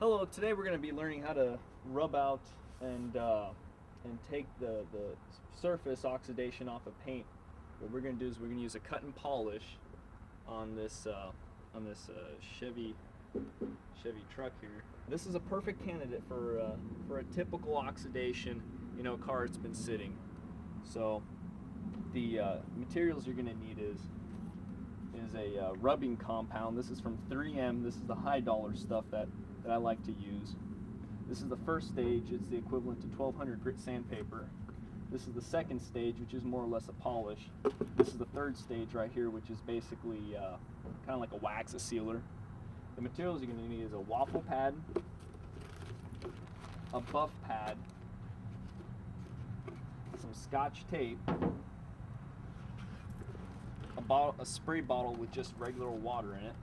Hello, today we're going to be learning how to rub out and take the surface oxidation off of paint. What we're going to do is we're going to use a cut and polish on this Chevy truck here. This is a perfect candidate for a typical oxidation, car that's been sitting. So the materials you're going to need is a rubbing compound. This is from 3M. This is the high dollar stuff that I like to use. This is the first stage. It's the equivalent to 1200 grit sandpaper. This is the second stage, which is more or less a polish. This is the third stage right here, which is basically kind of like a wax, a sealer. The materials you're going to need is a waffle pad, a buff pad, some Scotch tape, a spray bottle with just regular water in it,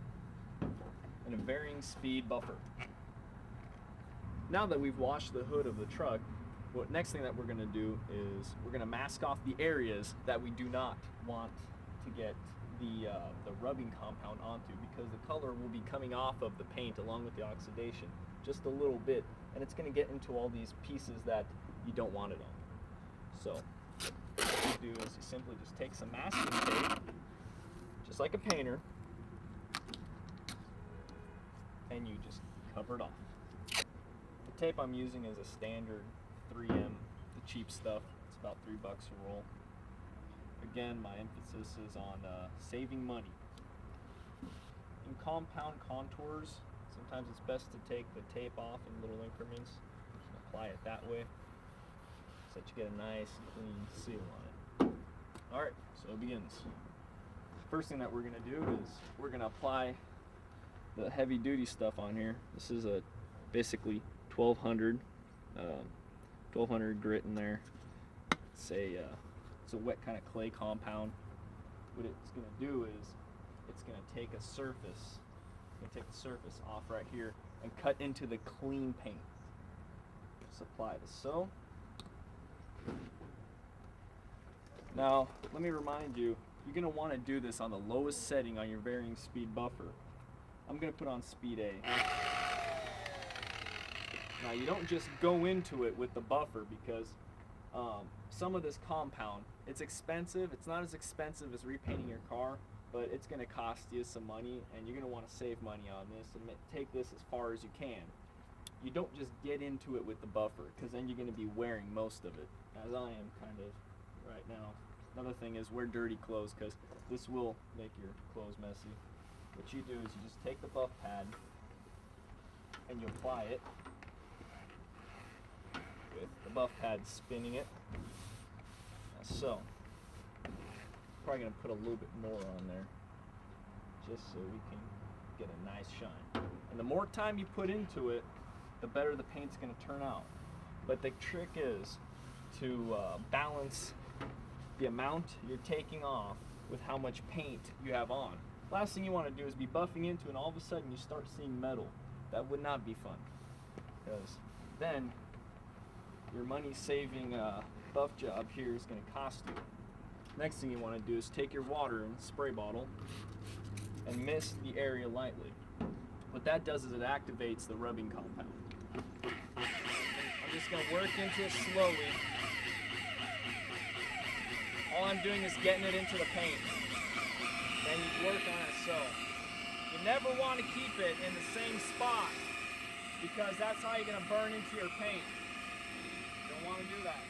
and a varying speed buffer. Now that we've washed the hood of the truck, next thing that we're going to do is we're going to mask off the areas that we do not want to get the rubbing compound onto, because the color will be coming off of the paint along with the oxidation just a little bit, and it's going to get into all these pieces that you don't want it on. So what you do is you simply just take some masking tape, just like a painter, and you just cover it off. The tape I'm using is a standard 3M, the cheap stuff. It's about $3 a roll. Again, my emphasis is on saving money. In compound contours, sometimes it's best to take the tape off in little increments and apply it that way so that you get a nice clean seal on it. Alright, so it begins. First thing that we're going to do is we're going to apply the heavy duty stuff on here. This is a basically 1200 grit in there. It's a wet kind of clay compound. What it's going to do is it's going to take a surface, the surface off right here and cut into the clean paint. Just apply this so. Now let me remind you, you're going to want to do this on the lowest setting on your varying speed buffer. I'm going to put on speed A. Now you don't just go into it with the buffer, because some of this compound, it's expensive. It's not as expensive as repainting your car, but it's going to cost you some money, and you're going to want to save money on this and take this as far as you can. You don't just get into it with the buffer, because then you're going to be wearing most of it, as I am kind of right now. Another thing is wear dirty clothes, because this will make your clothes messy. What you do is you just take the buff pad and you apply it with the buff pad spinning it. So, probably going to put a little bit more on there just so we can get a nice shine. And the more time you put into it, the better the paint's going to turn out. But the trick is to balance the amount you're taking off with how much paint you have on. Last thing you want to do is be buffing into it and all of a sudden you start seeing metal. That would not be fun, because then your money saving buff job here is going to cost you. Next thing you want to do is take your water and spray bottle and mist the area lightly. What that does is it activates the rubbing compound. I'm just going to work into it slowly. All I'm doing is getting it into the paint. Then you work on it so. You never want to keep it in the same spot, because that's how you're going to burn into your paint. You don't want to do that.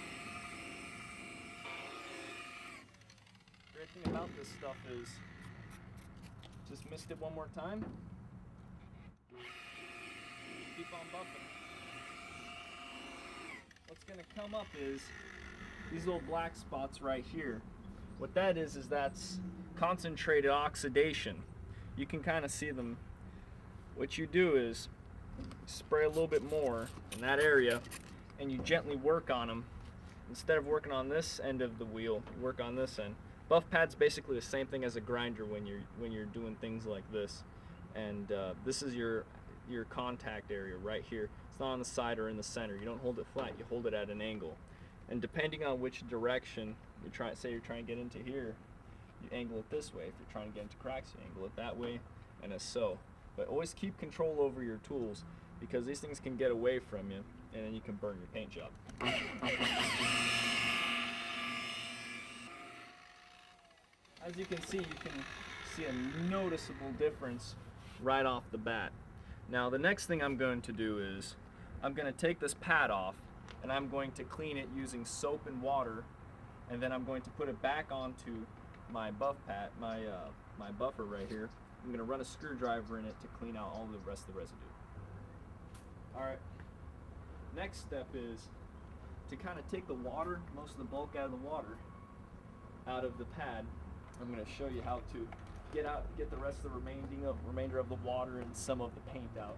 Great thing about this stuff is just mist it one more time. Keep on buffing. What's going to come up is these little black spots right here. What that is that's concentrated oxidation. You can kind of see them. What you do is spray a little bit more in that area and you gently work on them. Instead of working on this end of the wheel, you work on this end. Buff pad's basically the same thing as a grinder when you're doing things like this. And this is your contact area right here. It's not on the side or in the center. You don't hold it flat, you hold it at an angle. And depending on which direction you're trying to get into here, you angle it this way. If you're trying to get into cracks, you angle it that way, and as so. But always keep control over your tools. because these things can get away from you and then you can burn your paint job. As you can see a noticeable difference right off the bat. Now the next thing I'm going to do is I'm going to take this pad off and I'm going to clean it using soap and water, and then I'm going to put it back onto my buff pad, my buffer right here. I'm going to run a screwdriver in it to clean out all the rest of the residue. Alright, next step is to kind of take the water, most of the bulk out of the water, out of the pad. I'm going to show you how to get the rest of the remainder of the water and some of the paint out.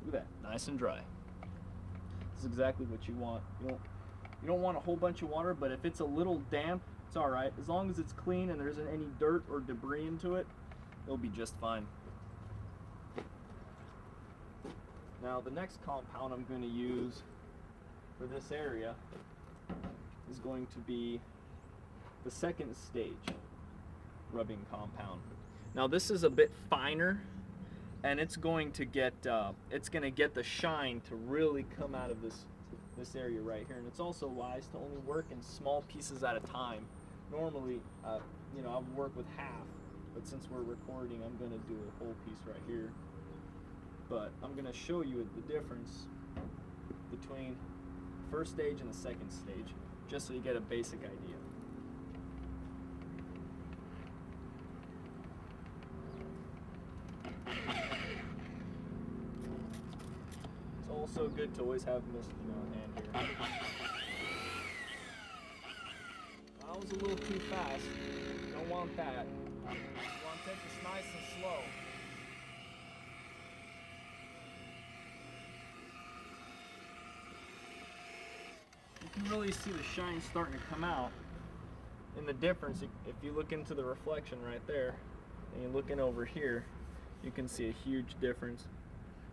Look at that, nice and dry. This is exactly what you want. You don't want a whole bunch of water, but if it's a little damp, it's all right. As long as it's clean and there isn't any dirt or debris into it, it'll be just fine. Now the next compound I'm going to use for this area is going to be the second stage rubbing compound. Now this is a bit finer, and it's going to get the shine to really come out of this area right here. And it's also wise to only work in small pieces at a time. Normally, I would work with half, but since we're recording, I'm going to do a whole piece right here. But I'm going to show you the difference between the first stage and the second stage, just so you get a basic idea. It's also good to always have mist on hand here. That was a little too fast. You don't want that. You want to take this nice and slow. You can really see the shine starting to come out in the difference. If you look into the reflection right there and you're looking over here, you can see a huge difference.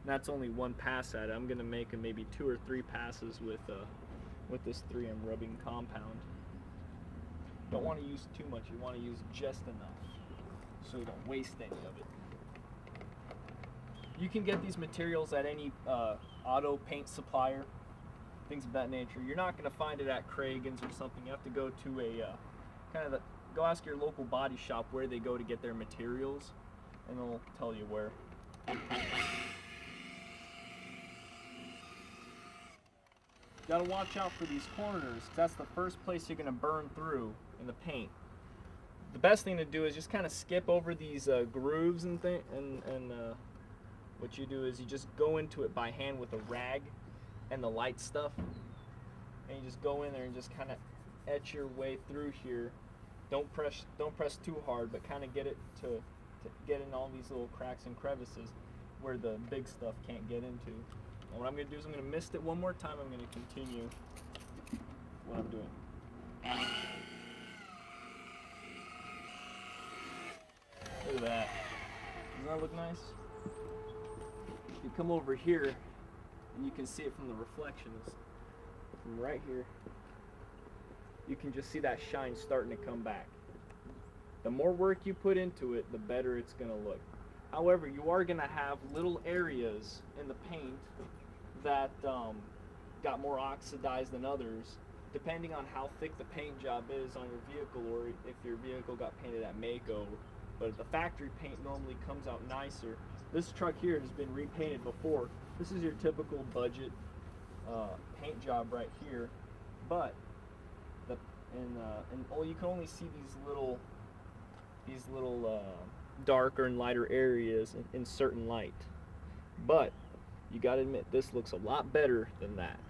And that's only one pass at it. I'm going to make maybe 2 or 3 passes with this 3M rubbing compound. You don't want to use too much. You want to use just enough so you don't waste any of it. You can get these materials at any auto paint supplier, things of that nature. You're not going to find it at Cragen's or something. You have to go to a go ask your local body shop where they go to get their materials, and they'll tell you where. Gotta watch out for these corners, 'cause that's the first place you're gonna burn through in the paint. The best thing to do is just kind of skip over these grooves and what you do is you just go into it by hand with a rag and the light stuff, and you just go in there and just kind of etch your way through here. Don't press too hard, but kind of get it to get in all these little cracks and crevices where the big stuff can't get into. And what I'm going to do is I'm going to mist it one more time. I'm going to continue what I'm doing. Look at that. Doesn't that look nice? You come over here and you can see it from the reflections. From right here, you can just see that shine starting to come back. The more work you put into it, the better it's going to look. However, you are going to have little areas in the paint that got more oxidized than others, depending on how thick the paint job is on your vehicle, or if your vehicle got painted at Mako. But the factory paint normally comes out nicer. This truck here has been repainted before. This is your typical budget paint job right here, but you can only see these little darker and lighter areas in certain light. But you gotta admit, this looks a lot better than that.